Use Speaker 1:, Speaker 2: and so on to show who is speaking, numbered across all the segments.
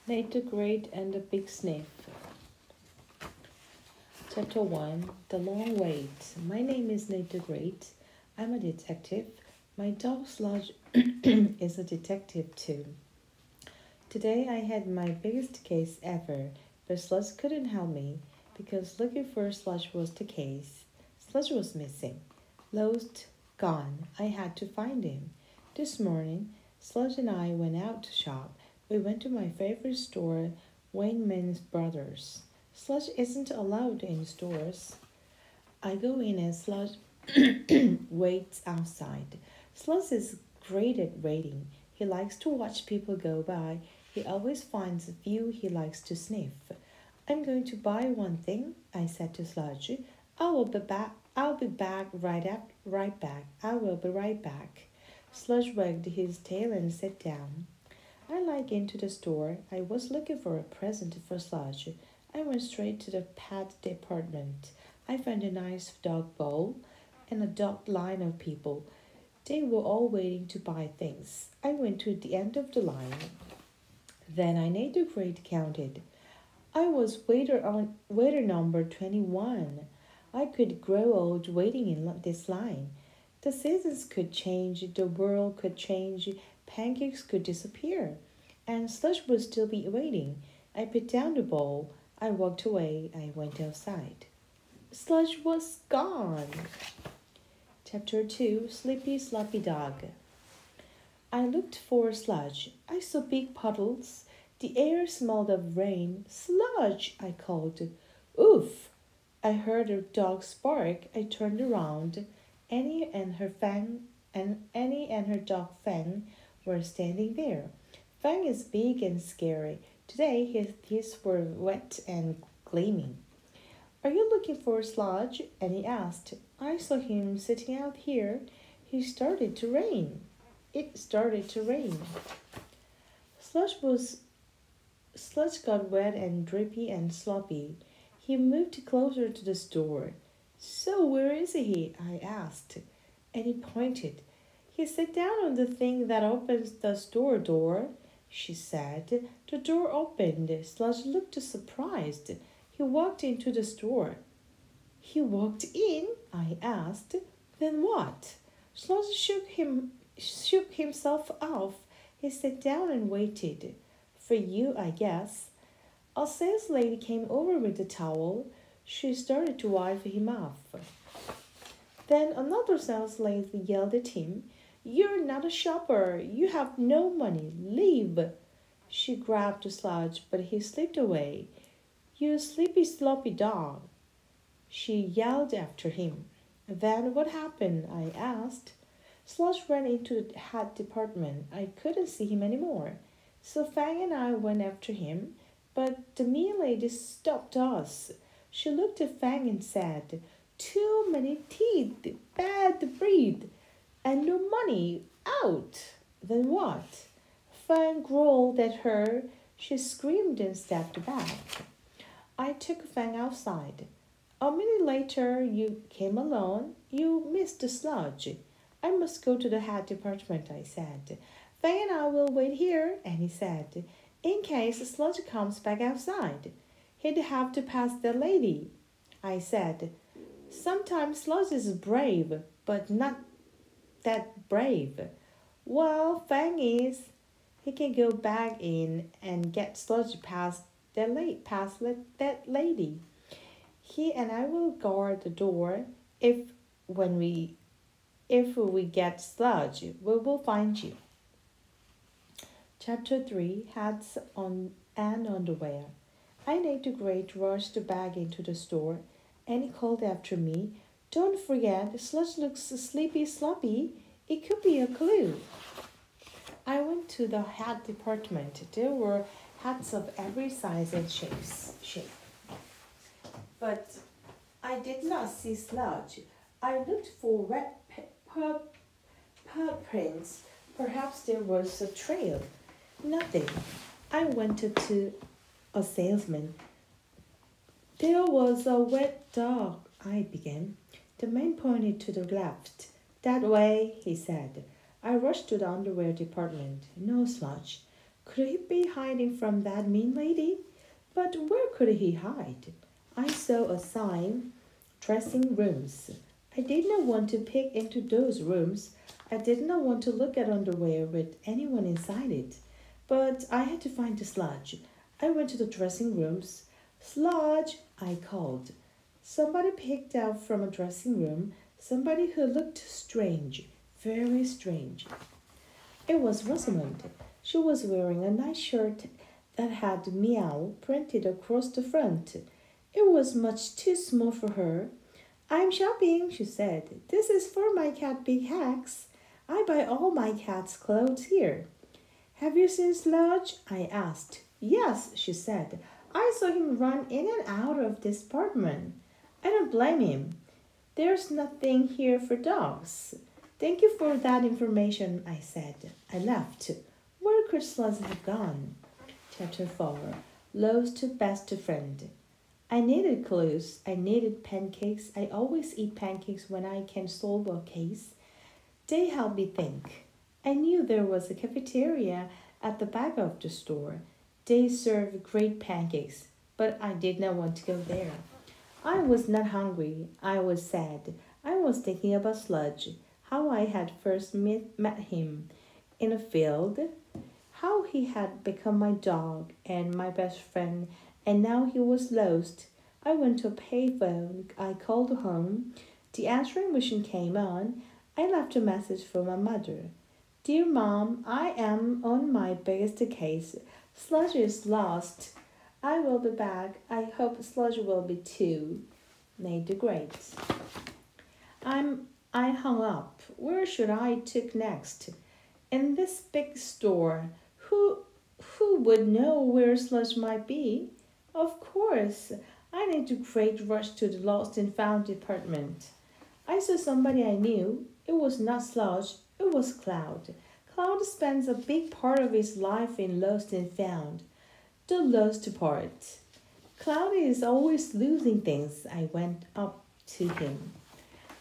Speaker 1: Nate the Great and the Big Sniff. Chapter 1 The Long Wait. My name is Nate the Great. I'm a detective. My dog Sludge is a detective too. Today I had my biggest case ever, but Sludge couldn't help me because looking for Sludge was the case. Sludge was missing. Lost, gone. I had to find him. This morning, Sludge and I went out to shop. We went to my favorite store, Wayneman's Brothers. Sludge isn't allowed in stores. I go in and Sludge waits outside. Sludge is great at waiting. He likes to watch people go by. He always finds a few he likes to sniff. I'm going to buy one thing, I said to Sludge. I will be back. I'll be back right back. I will be right back. Sludge wagged his tail and sat down. I like into the store. I was looking for a present for Sludge. I went straight to the pet department. I found a nice dog bowl and a dog line of people. They were all waiting to buy things. I went to the end of the line. Then I made the grade counted. I was waiter number 21. I could grow old waiting in this line. The seasons could change, the world could change, pancakes could disappear, and Slush would still be waiting. I put down the bowl. I walked away. I went outside. Slush was gone. Chapter 2 Sleepy Sloppy Dog. I looked for Sludge. I saw big puddles. The air smelled of rain. Sludge, I called. Oof! I heard a dog bark. I turned around. Annie and her dog Fang were standing there. Fang is big and scary. Today his teeth were wet and gleaming. Are you looking for Sludge? Annie asked. I saw him sitting out here. He started to rain. It started to rain. Sludge got wet and drippy and sloppy. He moved closer to the store. So where is he? I asked. And he pointed. He sat down on the thing that opens the store door, she said. The door opened. Sludge looked surprised. He walked into the store. He walked in? I asked. Then what? Sludge shook himself off. He sat down and waited. For you, I guess. A sales lady came over with a towel. She started to wipe him off. Then another sales lady yelled at him, You're not a shopper. You have no money. Leave. She grabbed Sludge, but he slipped away. You sleepy, sloppy dog. She yelled after him. Then what happened? I asked. Sludge ran into the hat department. I couldn't see him anymore. So Fang and I went after him, but the mean lady stopped us. She looked at Fang and said, Too many teeth, bad breed, and no money, out. Then what? Fang growled at her. She screamed and stepped back. I took Fang outside. A minute later, you came alone. You missed the Sludge. I must go to the hat department, I said. Fang and I will wait here, Annie said, in case Sludge comes back outside. He'd have to pass the lady, I said. Sometimes Sludge is brave, but not that brave. Well, Fang is. He can go back in and get Sludge past that lady. He and I will guard the door. If we get Sludge, we will find you. Chapter 3 Hats on and Underwear. I made the great rush the bag into the store. Annie called after me, Don't forget, Sludge looks sleepy sloppy. It could be a clue. I went to the hat department. There were hats of every size and shape. But I did not see Sludge. I looked for red paw prints. Perhaps there was a trail. Nothing. I went to a salesman. There was a wet dog, I began. The man pointed to the left. That way, he said. I rushed to the underwear department. No Sludge. Could he be hiding from that mean lady? But where could he hide? I saw a sign, dressing rooms. I did not want to peek into those rooms. I did not want to look at underwear with anyone inside it. But I had to find the sludge. I went to the dressing rooms. Sludge, I called. Somebody picked out from a dressing room, somebody who looked strange, very strange. It was Rosamond. She was wearing a nice shirt that had meow printed across the front. It was much too small for her. I'm shopping, she said. This is for my cat Big Hacks. I buy all my cat's clothes here. Have you seen Sludge? I asked. Yes, she said. I saw him run in and out of this apartment. I don't blame him. There's nothing here for dogs. Thank you for that information, I said. I left. Where could Sludge have gone? Chapter 4. Lost Best Friend. I needed clues. I needed pancakes. I always eat pancakes when I can solve a case. They help me think. I knew there was a cafeteria at the back of the store. They serve great pancakes, but I did not want to go there. I was not hungry. I was sad. I was thinking about Sludge, how I had first met him in a field, how he had become my dog and my best friend, and now he was lost. I went to a payphone. I called home. The answering machine came on. I left a message for my mother. Dear Mom, I am on my biggest case. Sludge is lost. I will be back. I hope Sludge will be too. May the great. I hung up. Where should I take next? In this big store, who would know where Sludge might be? Of course, I need to great rush to the lost and found department. I saw somebody I knew. It was not Sludge, it was Cloud. Cloud spends a big part of his life in lost and found. The lost part. Cloud is always losing things. I went up to him.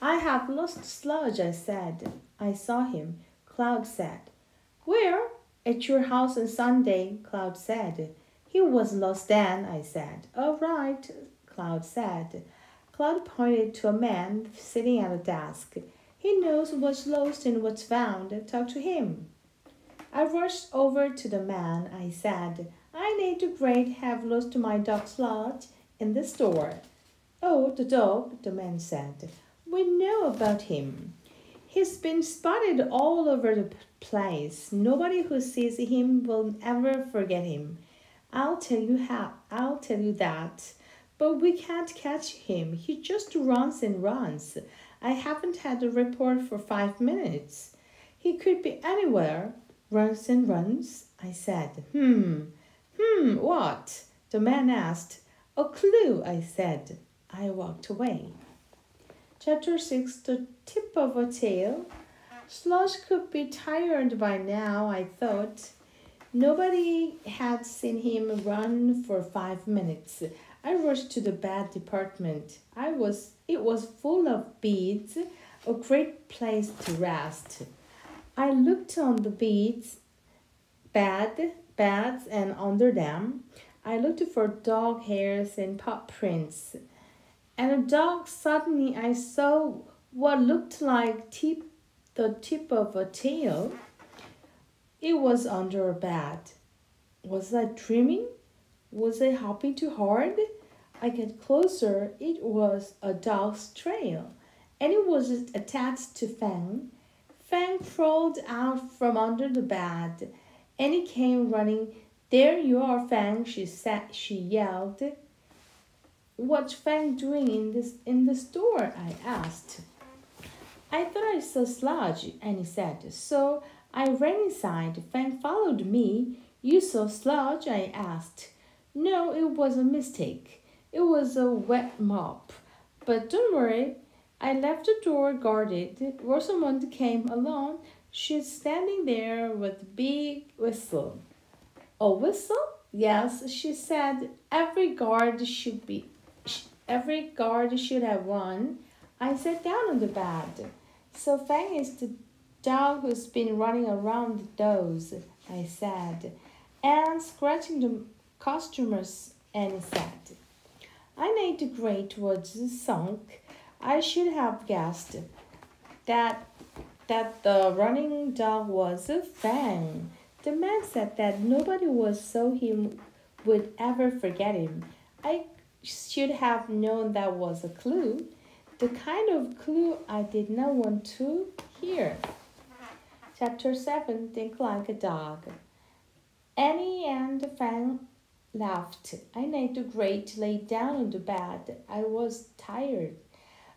Speaker 1: I have lost Sludge, I said. I saw him. Cloud said. Where? At your house on Sunday, Cloud said. He was lost then, I said. All right, Cloud said. Cloud pointed to a man sitting at a desk. He knows what's lost and what's found. Talk to him. I rushed over to the man. I said, I need to great have lost my dog Sludge in the store. Oh, the dog, the man said. We know about him. He's been spotted all over the place. Nobody who sees him will ever forget him. I'll tell you that. But we can't catch him. He just runs and runs. I haven't had a report for 5 minutes. He could be anywhere. Runs and runs, I said. What? The man asked. A clue, I said. I walked away. Chapter 6. The tip of a tail. Sludge could be tired by now, I thought. Nobody had seen him run for 5 minutes. I rushed to the bed department. It was full of beads, a great place to rest. I looked on the beds and under them. I looked for dog hairs and paw prints. And a dog, suddenly I saw what looked like the tip of a tail. It was under a bed. Was I dreaming? Was I hopping too hard? I got closer. It was a dog's trail, and it was attached to Fang. Fang crawled out from under the bed, and he came running. There you are, Fang, she yelled. What's Fang doing in the store? I asked. I thought I saw Sludge, and he said. So I ran inside. Fang followed me. You saw Sludge? I asked. No, it was a mistake. It was a wet mop. But don't worry. I left the door guarded. Rosamond came along. She's standing there with a big whistle. A whistle? Yes, she said. Every guard should have one. I sat down on the bed. So Fang is the dog who's been running around those, I said. and scratching the customers, and said, I made the grate was sunk. I should have guessed that the running dog was a Fang. The man said that nobody was so he would ever forget him. I should have known that was a clue. The kind of clue I did not want to hear. Chapter 7 Think Like a Dog. Annie and Fang laughed. I made the grate lay down on the bed. I was tired.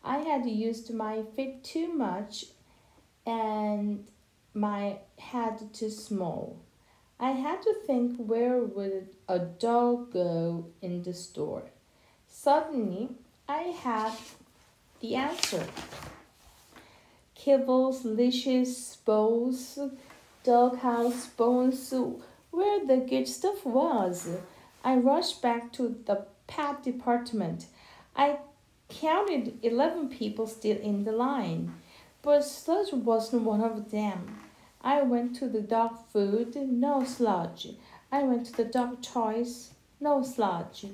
Speaker 1: I had used my feet too much and my head too small. I had to think where would a dog go in the store. Suddenly, I had the answer. Kibbles, leashes, bowls, doghouse, bones, where the good stuff was. I rushed back to the pet department. I counted 11 people still in the line, but Sludge wasn't one of them. I went to the dog food, no Sludge. I went to the dog toys, no Sludge.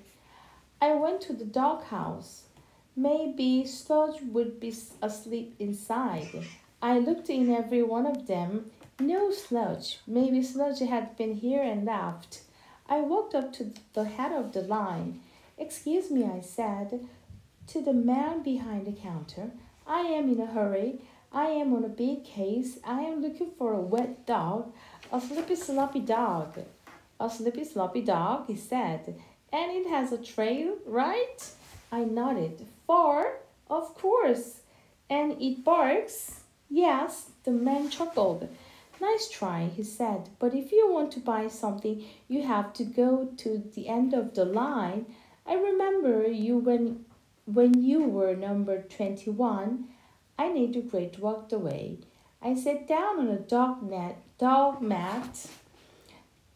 Speaker 1: I went to the dog house. Maybe Sludge would be asleep inside. I looked in every one of them. No Sludge. Maybe Sludge had been here and left. I walked up to the head of the line. Excuse me, I said to the man behind the counter. I am in a hurry. I am on a big case. I am looking for a wet dog, a slippy sloppy dog. A slippy sloppy dog, he said. And it has a trail, right? I nodded. Far? Of course. And it barks? Yes, the man chuckled. Nice try, he said. But if you want to buy something, you have to go to the end of the line. I remember you when you were number 21. I need a great walked away. I sat down on a dog mat.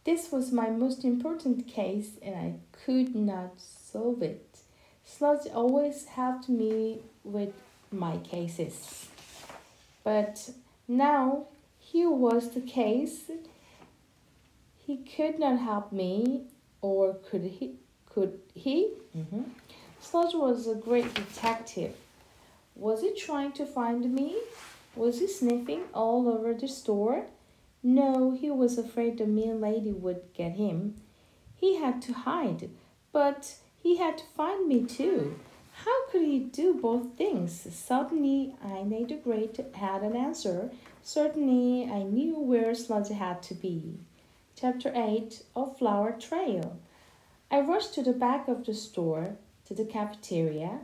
Speaker 1: This was my most important case, and I could not solve it. Sludge always helped me with my cases. But now here was the case. He could not help me, or could he? Sludge was a great detective. Was he trying to find me? Was he sniffing all over the store? No, he was afraid the mean lady would get him. He had to hide, but he had to find me too. How could he do both things? Suddenly, I made a great had an answer. Certainly, I knew where Sludge had to be. Chapter 8 A Flower Trail. I rushed to the back of the store, to the cafeteria,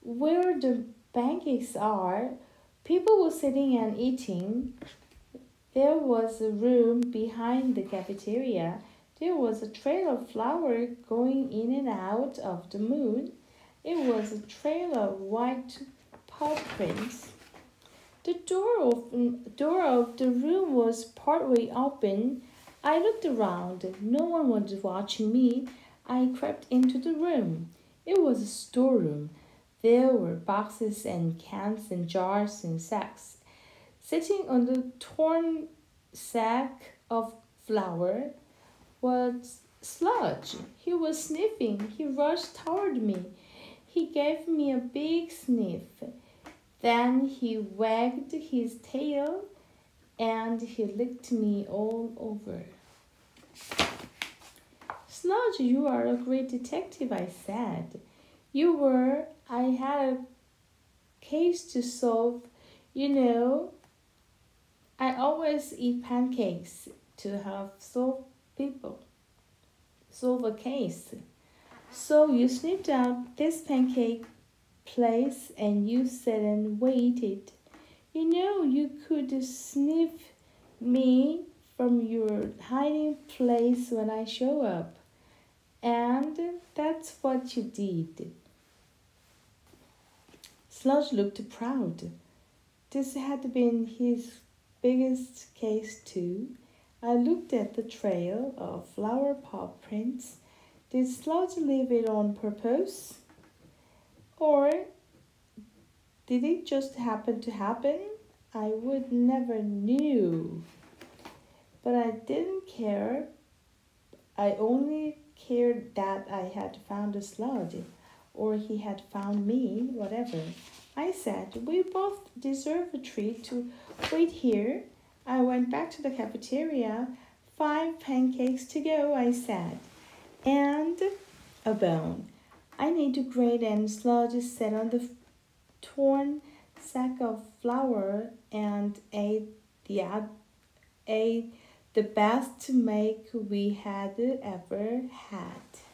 Speaker 1: where the pancakes are. People were sitting and eating. There was a room behind the cafeteria. There was a trail of flour going in and out of the moon. It was a trail of white paw prints. The door of the room was partway open. I looked around. No one was watching me. I crept into the room. It was a storeroom. There were boxes and cans and jars and sacks. Sitting on the torn sack of flour was Sludge. He was sniffing. He rushed toward me. He gave me a big sniff. Then he wagged his tail and he licked me all over. Sludge, you are a great detective, I said. You were. I had a case to solve. You know, I always eat pancakes to have solve a case. So you sniffed out this pancake place and you sat and waited. You know, you could sniff me from your hiding place when I show up. And that's what you did. Sludge looked proud. This had been his biggest case too. I looked at the trail of flower paw prints. Did Sludge leave it on purpose? Or did it just happen to happen? I would never knew. But I didn't care. I only cared that I had found a sludge, or he had found me, whatever. I said, we both deserve a treat to wait here. I went back to the cafeteria. 5 pancakes to go, I said. And a bone. I need to grate and sludge sat on the torn sack of flour and ate the best make we had ever had.